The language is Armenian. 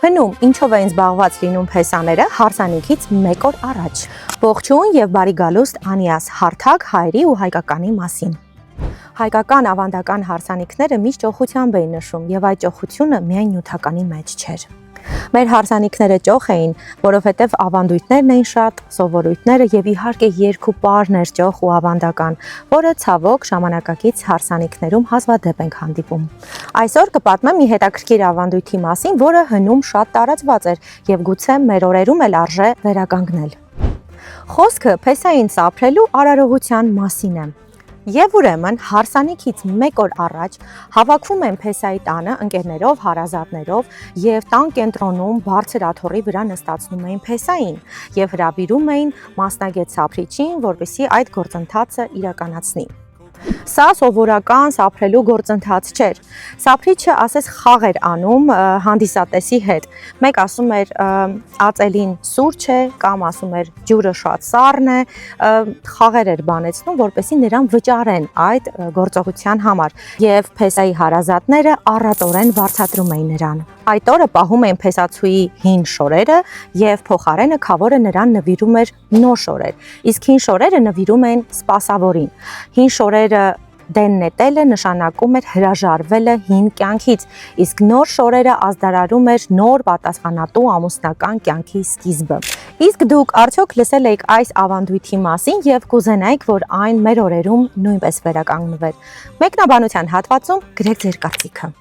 Հնում, ինչով էին զբաղված լինում փեսաները հարսանիքից մեկ օր առաջ։ Ողջույն եւ բարի գալուստ Անիաս հարթակ հայերի ու հայկականի մասին։ Հայկական ավանդական հարսանիքները միշտ ճոխությամբ էին նշում եւ այդ ճոխությունը միայն նյութականի մեջ չէր։ Մեր հարսանիքները ճոխ էին, որովհետև ավանդույթներն էին շատ, սովորույթները եւ իհարկե երկու պարն էր ճոխ ու ավանդական, որը ցավոք ժամանակակից հարսանիքներում հազվադեպ ենք հանդիպում։ Այսօր կպատմեմ մի հետաքրքիր ավանդույթի մասին, որը հնում շատ տարածված էր եւ գուցե մեր օրերում էլ արժե վերականգնել։ Խոսքը փեսային սափրելու արարողության մասին է։ Եվ ուրեմն հարսանիքից մեկ օր առաջ հավաքվում են փեսայի տանը ընկերներով, հարազատներով եւ տան կենտրոնում բարձր աթոռի վրա նստացնում էին փեսային եւ հրավիրում էին մասնագետ սափրիչին, որպեսզի այդ գործընթացը իրականացնի։ Սա սովորական սափրելու գործընթաց չէր։ Սափրիչը ասես խաղ էր անում հանդիսատեսի հետ։ Մեկ ասում էր ածելին սուրճ է, կամ ասում էր ջուրը շատ սառն է, խաղեր էր բանեցնում, որպեսզի նրան վճարեն այդ գործողության համար։ Եվ փեսայի հարազատները առատորեն վարձատրում էին նրան։ Այդ օրը պահում էին փեսացուի հին շորերը եւ փոխարենը քավորը նրան նվիրում էր նոր շորեր։ Իսկ հին շորերը նվիրում էին սպասավորին։ Հին շորերը դեն նետելը նշանակում էր հրաժարվելը հին կյանքից, իսկ նոր շորերը ազդարարում էր նոր պատասխանատու ամուսնական կյանքի սկիզբը։ Իսկ դուք արդյոք լսել եք այս ավանդույթի մասին եւ կուզենայիք, որ այն մեր օրերում նույնպես վերականգնվեր։ Մեկնաբանության հատվածում գրեք ձեր կարծիքը։